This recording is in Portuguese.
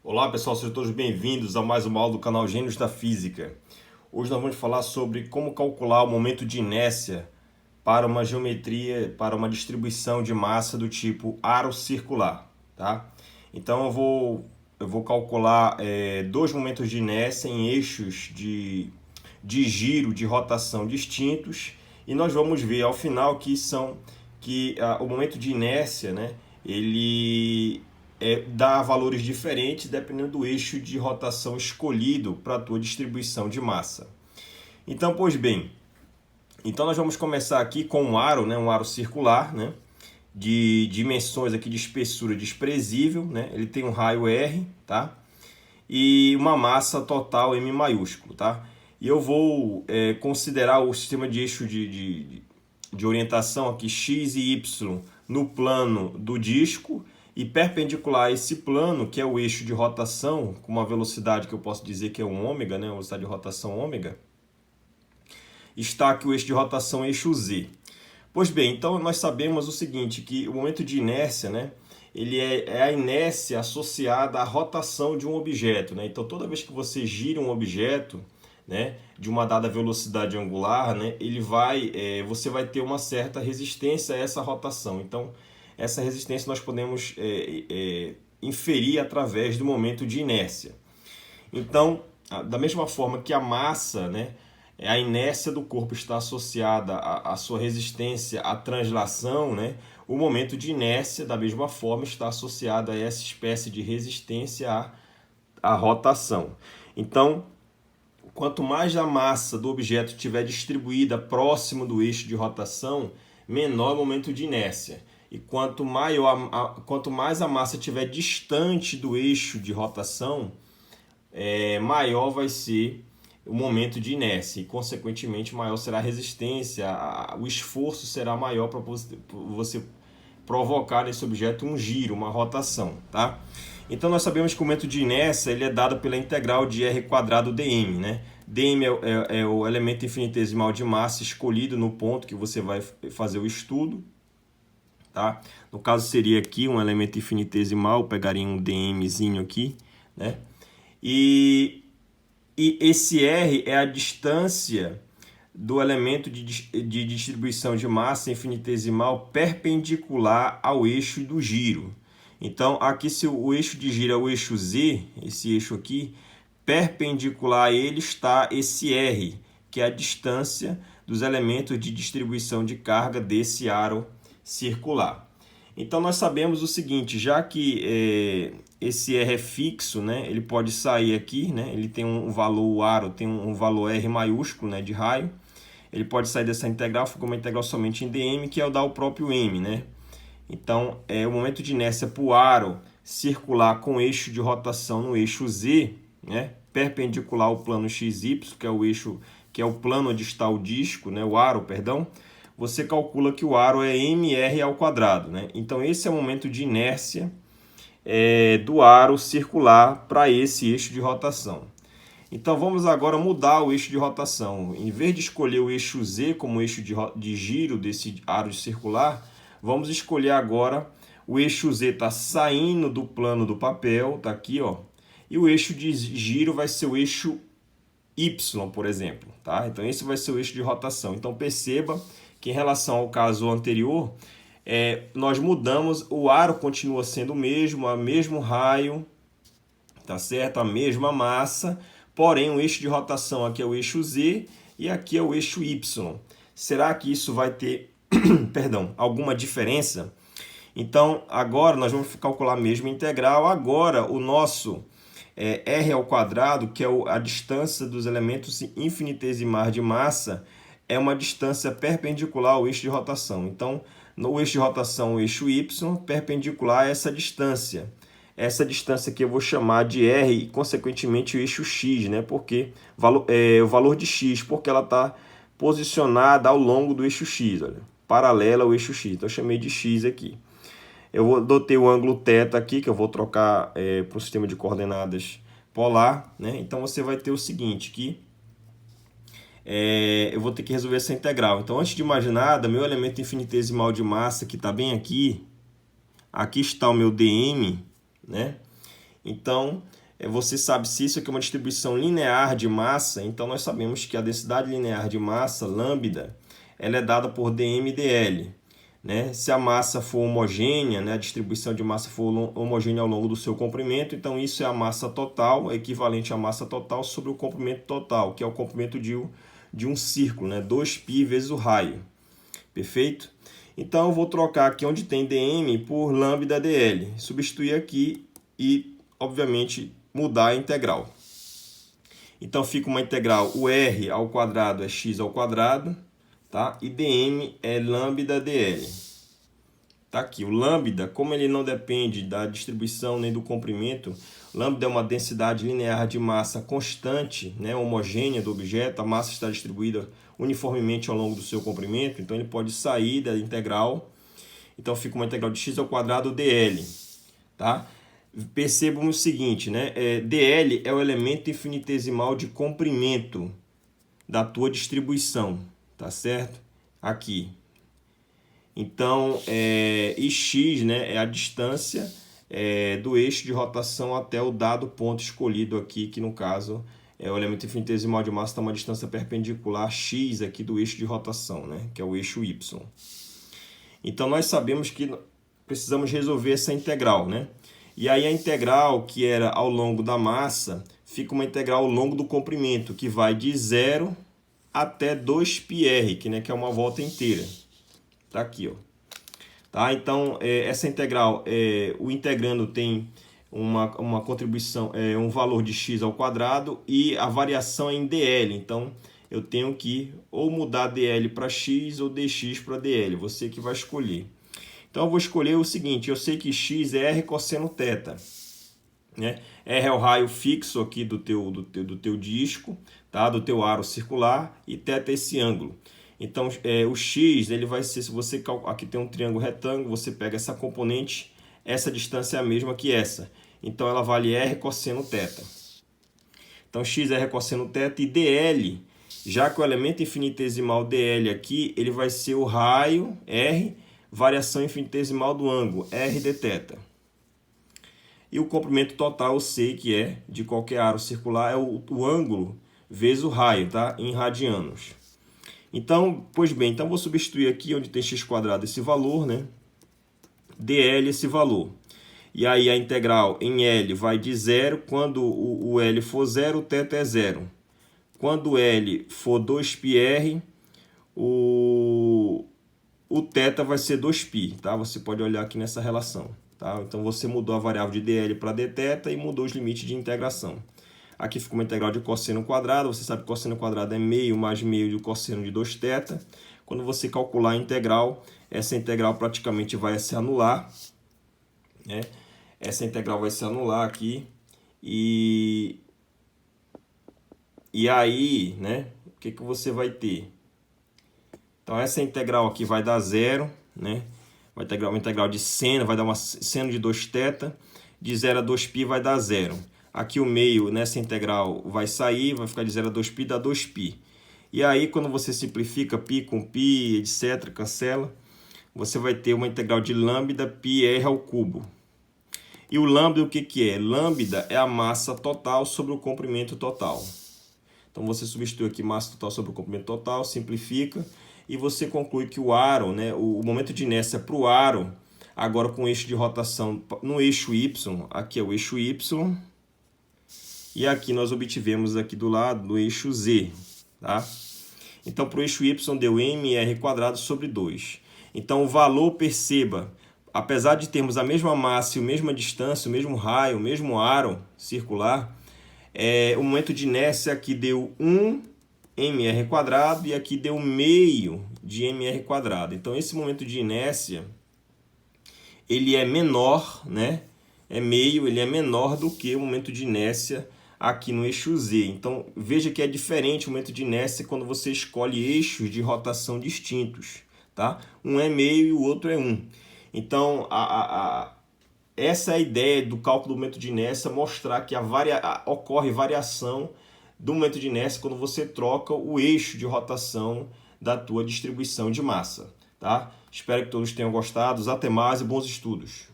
Olá pessoal, sejam todos bem-vindos a mais uma aula do canal Gênios da Física. Hoje nós vamos falar sobre como calcular o momento de inércia para uma geometria, para uma distribuição de massa do tipo aro circular, tá? Então eu vou calcular dois momentos de inércia em eixos de giro, de rotação distintos, e nós vamos ver ao final que o momento de inércia, né, ele dá valores diferentes dependendo do eixo de rotação escolhido para a tua distribuição de massa. Então, pois bem, então nós vamos começar aqui com um aro, né, um aro circular, né, de dimensões aqui de espessura desprezível, né, ele tem um raio R, tá? E uma massa total M maiúsculo, tá? E eu vou considerar o sistema de eixo de orientação aqui X e Y no plano do disco e perpendicular a esse plano, que é o eixo de rotação, com uma velocidade que eu posso dizer que é um ômega, né? Uma velocidade de rotação ômega, está aqui o eixo de rotação eixo Z. Pois bem, então nós sabemos o seguinte, que o momento de inércia, né, ele é a inércia associada à rotação de um objeto, né? Então toda vez que você gira um objeto, né, de uma dada velocidade angular, né, você vai ter uma certa resistência a essa rotação. Então essa resistência nós podemos inferir através do momento de inércia. Então, da mesma forma que a massa, né, a inércia do corpo está associada à sua resistência à translação, né, o momento de inércia, da mesma forma, está associado a essa espécie de resistência à rotação. Então, quanto mais a massa do objeto estiver distribuída próximo do eixo de rotação, menor o momento de inércia. E quanto mais a massa estiver distante do eixo de rotação, maior vai ser o momento de inércia. E, consequentemente, maior será a resistência, o esforço será maior para você provocar nesse objeto um giro, uma rotação, tá? Então, nós sabemos que o momento de inércia ele é dado pela integral de r² dm, né? dm é o elemento infinitesimal de massa escolhido no ponto que você vai fazer o estudo. Tá? No caso seria aqui um elemento infinitesimal, eu pegaria um dmzinho aqui, né? E esse R é a distância do elemento de distribuição de massa infinitesimal perpendicular ao eixo do giro. Então aqui se o eixo de giro é o eixo Z, esse eixo aqui, perpendicular a ele está esse R, que é a distância dos elementos de distribuição de carga desse aro circular. Então nós sabemos o seguinte, já que esse R é fixo, né, ele pode sair aqui, né, ele tem um valor, o aro tem um valor R maiúsculo, né, de raio, ele pode sair dessa integral, ficou uma integral somente em dm, que é o dar o próprio m, né? Então o momento de inércia para o aro circular com eixo de rotação no eixo Z, né, perpendicular ao plano XY, que é o eixo, que é o plano onde está o disco, né, o aro, perdão, você calcula que o aro é mr², né? Então esse é o momento de inércia do aro circular para esse eixo de rotação. Então vamos agora mudar o eixo de rotação. Em vez de escolher o eixo Z como eixo de giro desse aro circular, vamos escolher agora o eixo Z está saindo do plano do papel, tá aqui, ó. E o eixo de giro vai ser o eixo Y, por exemplo, tá? Então esse vai ser o eixo de rotação. Então perceba que em relação ao caso anterior, nós mudamos, o aro continua sendo o mesmo raio, tá certo? A mesma massa, porém o eixo de rotação aqui é o eixo Z e aqui é o eixo Y. Será que isso vai ter, perdão, alguma diferença? Então agora nós vamos calcular a mesma integral, agora o nosso r², que é a distância dos elementos infinitesimais de massa, é uma distância perpendicular ao eixo de rotação. Então, no eixo de rotação, o eixo Y, perpendicular a essa distância. Essa distância aqui eu vou chamar de R e, consequentemente, o eixo X, né? Porque o valor de X, porque ela está posicionada ao longo do eixo X, olha, paralela ao eixo X. Então, eu chamei de X aqui. Eu adotei o ângulo θ aqui, que eu vou trocar para o sistema de coordenadas polar, né? Então, você vai ter o seguinte, que eu vou ter que resolver essa integral. Então, antes de mais nada, meu elemento infinitesimal de massa, que está bem aqui, aqui está o meu dm, né? Então, você sabe se isso aqui é uma distribuição linear de massa, então nós sabemos que a densidade linear de massa, lambda, ela é dada por dm dl. Né? Se a massa for homogênea, né? A distribuição de massa for homogênea ao longo do seu comprimento, então isso é a massa total, equivalente à massa total sobre o comprimento total, que é o comprimento de um círculo, né? 2π vezes o raio. Perfeito? Então eu vou trocar aqui onde tem dm por lambda dl, substituir aqui e, obviamente, mudar a integral. Então fica uma integral, o r ao quadrado é x ao quadrado, tá? E dm é lambda dl. Tá aqui, o lambda, como ele não depende da distribuição nem do comprimento, lambda é uma densidade linear de massa constante, né, homogênea do objeto, a massa está distribuída uniformemente ao longo do seu comprimento, então ele pode sair da integral, então fica uma integral de x ao quadrado dl, tá? Percebam o seguinte, né, dl é o elemento infinitesimal de comprimento da tua distribuição, tá certo? Aqui. Então, e x, né, é a distância do eixo de rotação até o dado ponto escolhido aqui, que no caso é o elemento infinitesimal de massa, está uma distância perpendicular x aqui do eixo de rotação, né, que é o eixo y. Então, nós sabemos que precisamos resolver essa integral, né? E aí a integral, que era ao longo da massa, fica uma integral ao longo do comprimento, que vai de 0 até 2πr, que é uma volta inteira. Tá aqui, ó. Tá? Então, essa integral, o integrando tem uma contribuição, um valor de x ao quadrado e a variação é em dl. Então, eu tenho que ou mudar dl para x ou dx para dl. Você que vai escolher. Então, eu vou escolher o seguinte. Eu sei que x é r cosseno θ. Né? R é o raio fixo aqui do teu disco, tá? Do teu aro circular, e θ é esse ângulo. Então, o x ele vai ser, se você aqui tem um triângulo retângulo, você pega essa componente, essa distância é a mesma que essa. Então, ela vale r cosseno θ. Então, x é r cosseno θ e dl, já que o elemento infinitesimal dl aqui, ele vai ser o raio r, variação infinitesimal do ângulo, r dθ. E o comprimento total eu sei que de qualquer aro circular, é o ângulo vezes o raio, tá? Em radianos. Então, pois bem, então vou substituir aqui onde tem x² esse valor, né? dl esse valor. E aí a integral em L vai de 0, quando o L for 0, o θ é 0. Quando L for 2πr, o θ vai ser 2π, tá? Você pode olhar aqui nessa relação, tá? Então você mudou a variável de dl para dθ e mudou os limites de integração. Aqui fica uma integral de cosseno quadrado. Você sabe que cosseno quadrado é meio mais meio do cosseno de 2θ. Quando você calcular a integral, essa integral praticamente vai se anular, né? Essa integral vai se anular aqui. E aí, né? O que você vai ter? Então, essa integral aqui vai dar 0, né? Vai ter uma integral de seno, vai dar uma seno de 2θ. De 0 a 2π vai dar 0. Aqui o meio nessa integral vai sair, vai ficar de 0 a 2π, dá 2π. E aí, quando você simplifica π com π, etc., cancela, você vai ter uma integral de lambda πr ao cubo. E o lambda, o que é? Lambda é a massa total sobre o comprimento total. Então, você substitui aqui massa total sobre o comprimento total, simplifica, e você conclui que o aro, né, o momento de inércia para o aro, agora com o eixo de rotação no eixo y, aqui é o eixo y, e aqui nós obtivemos aqui do lado do eixo z, tá? Então, para o eixo y deu mr² sobre 2. Então, o valor, perceba, apesar de termos a mesma massa e a mesma distância, o mesmo raio, o mesmo aro circular, o momento de inércia aqui deu 1 mr² e aqui deu meio de mr². Então, esse momento de inércia, ele é menor, né? Ele é menor do que o momento de inércia aqui no eixo Z. Então, veja que é diferente o momento de inércia quando você escolhe eixos de rotação distintos, tá? Um é meio e o outro é 1. Então, essa é a ideia do cálculo do momento de inércia, mostrar que ocorre variação do momento de inércia quando você troca o eixo de rotação da tua distribuição de massa, tá? Espero que todos tenham gostado. Até mais e bons estudos!